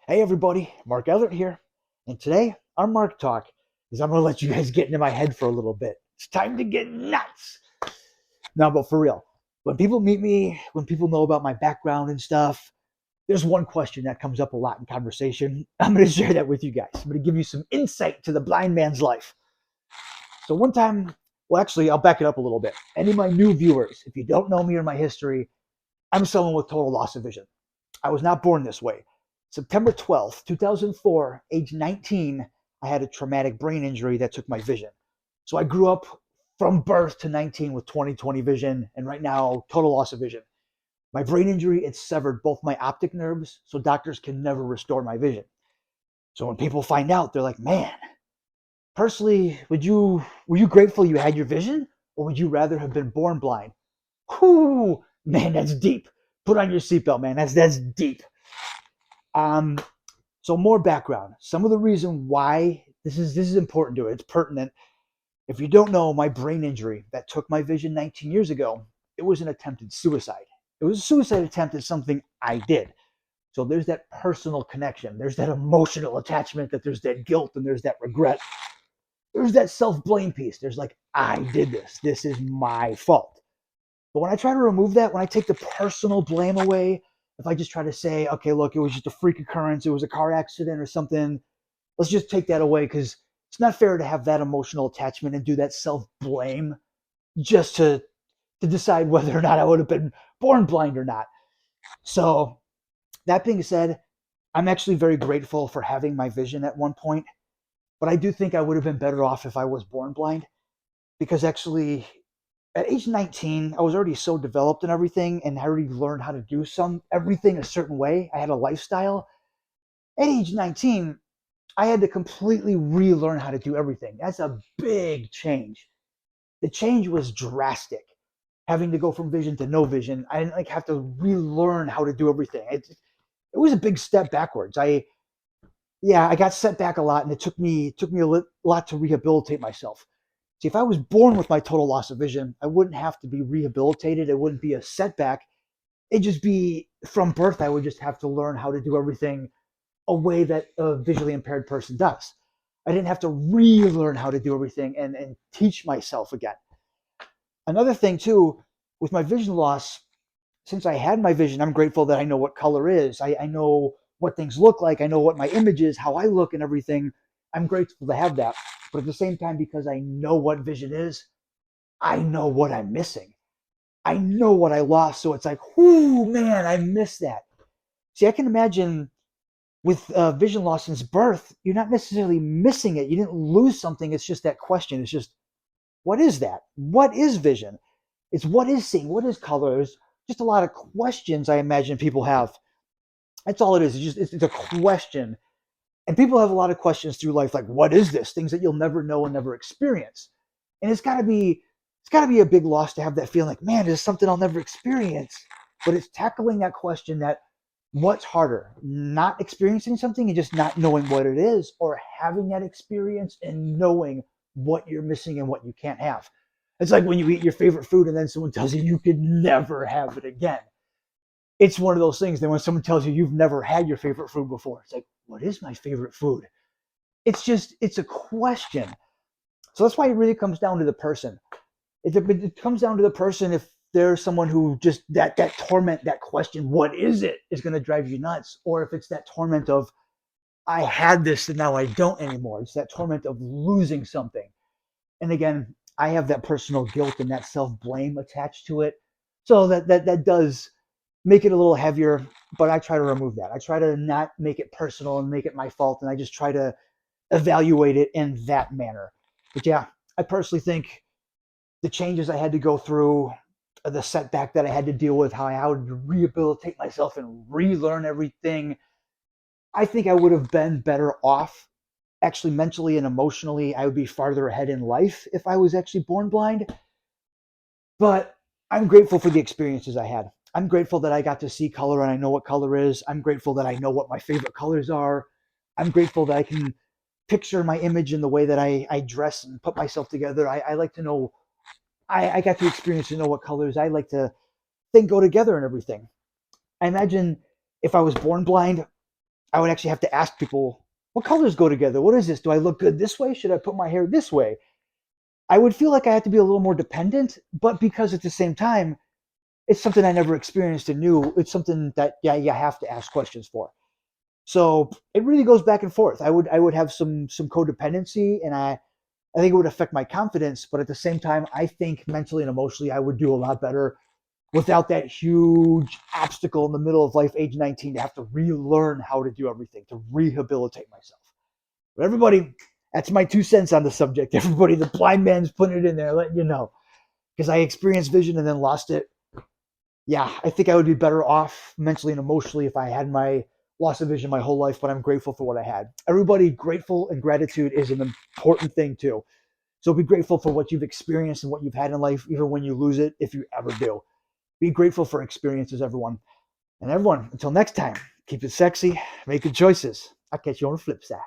Hey everybody, Mark Ellert here, and today our Mark Talk is I'm going to let you guys get into my head for a little bit. It's time to get nuts. No, but for real, when people meet me, when people know about my background and stuff, there's one question that comes up a lot in conversation. I'm going to share that with you guys. I'm going to give you some insight to the blind man's life. So one time, well, actually, I'll back it up a little bit. Any of my new viewers, if you don't know me or my history, I'm someone with total loss of vision. I was not born this way. September 12th, 2004, age 19, I had a traumatic brain injury that took my vision. So I grew up from birth to 19 with 20/20 vision, and right now, total loss of vision. My brain injury, it severed both my optic nerves, so doctors can never restore my vision. So when people find out, they're like, man, personally, were you grateful you had your vision, or would you rather have been born blind? Whoo, man, that's deep. Put on your seatbelt, man. That's deep. Um, so more background. Some of the reason why this is important to it. It's pertinent. If you don't know, my brain injury that took my vision 19 years ago, it was an attempted suicide. It was a suicide attempt at something I did. So there's that personal connection. There's that emotional attachment. That there's that guilt and there's that regret. There's that self-blame piece. There's like, I did this. This is my fault. But when I try to remove that, when I take the personal blame away, if I just try to say, okay, look, it was just a freak occurrence, it was a car accident or something, let's just take that away because it's not fair to have that emotional attachment and do that self blame just to decide whether or not I would have been born blind or not. So, that being said, I'm actually very grateful for having my vision at one point, but I do think I would have been better off if I was born blind because actually at age 19, I was already so developed and everything, and I already learned how to do everything a certain way. I had a lifestyle. At age 19, I had to completely relearn how to do everything. That's a big change. The change was drastic. Having to go from vision to no vision, I didn't like have to relearn how to do everything. It was a big step backwards. I got set back a lot, and it took me lot to rehabilitate myself. See, if I was born with my total loss of vision, I wouldn't have to be rehabilitated. It wouldn't be a setback. It'd just be from birth. I would just have to learn how to do everything a way that a visually impaired person does. I didn't have to relearn how to do everything and teach myself again. Another thing, too, with my vision loss, since I had my vision, I'm grateful that I know what color is. I know what things look like. I know what my image is, how I look, and everything. I'm grateful to have that. But at the same time, because I know what vision is, I know what I'm missing. I know what I lost. So it's like, whoo, man, I missed that. See, I can imagine with vision loss since birth, you're not necessarily missing it. You didn't lose something. It's just that question. It's just, what is that? What is vision? It's what is seeing? What is color? There's just a lot of questions I imagine people have. That's all it is. It's a question. And people have a lot of questions through life, like, what is this? Things that you'll never know and never experience. And it's gotta be a big loss to have that feeling like, man, there's something I'll never experience. But it's tackling that question that what's harder, not experiencing something and just not knowing what it is, or having that experience and knowing what you're missing and what you can't have. It's like when you eat your favorite food and then someone tells you you could never have it again. It's one of those things that when someone tells you you've never had your favorite food before, it's like, what is my favorite food? It's a question. So that's why it really comes down to the person. It comes down to the person. If there's someone who just that torment, that question, what is it, is going to drive you nuts, or if it's that torment of I had this and now I don't anymore. It's that torment of losing something. And again, I have that personal guilt and that self blame attached to it, so that does make it a little heavier. But I try to remove that. I try to not make it personal and make it my fault, and I just try to evaluate it in that manner. But yeah, I personally think the changes I had to go through, the setback that I had to deal with, how I had to rehabilitate myself and relearn everything, I think I would have been better off actually mentally and emotionally. I would be farther ahead in life if I was actually born blind. But I'm grateful for the experiences I had. I'm grateful that I got to see color and I know what color is. I'm grateful that I know what my favorite colors are. I'm grateful that I can picture my image in the way that I dress and put myself together. I like to know, I got to experience to know what colors I like to think go together and everything. I imagine if I was born blind, I would actually have to ask people, what colors go together? What is this? Do I look good this way? Should I put my hair this way? I would feel like I had to be a little more dependent, but because at the same time, it's something I never experienced and knew. It's something that, yeah, you have to ask questions for. So it really goes back and forth. I would have some codependency, and I think it would affect my confidence. But at the same time, I think mentally and emotionally, I would do a lot better without that huge obstacle in the middle of life, age 19, to have to relearn how to do everything, to rehabilitate myself. But everybody, that's my 2 cents on the subject. Everybody, the blind man's putting it in there, letting you know. Because I experienced vision and then lost it. Yeah, I think I would be better off mentally and emotionally if I had my loss of vision my whole life, but I'm grateful for what I had. Everybody, grateful and gratitude is an important thing too. So be grateful for what you've experienced and what you've had in life, even when you lose it, if you ever do. Be grateful for experiences, everyone. And everyone, until next time, keep it sexy, make good choices. I'll catch you on the flip side.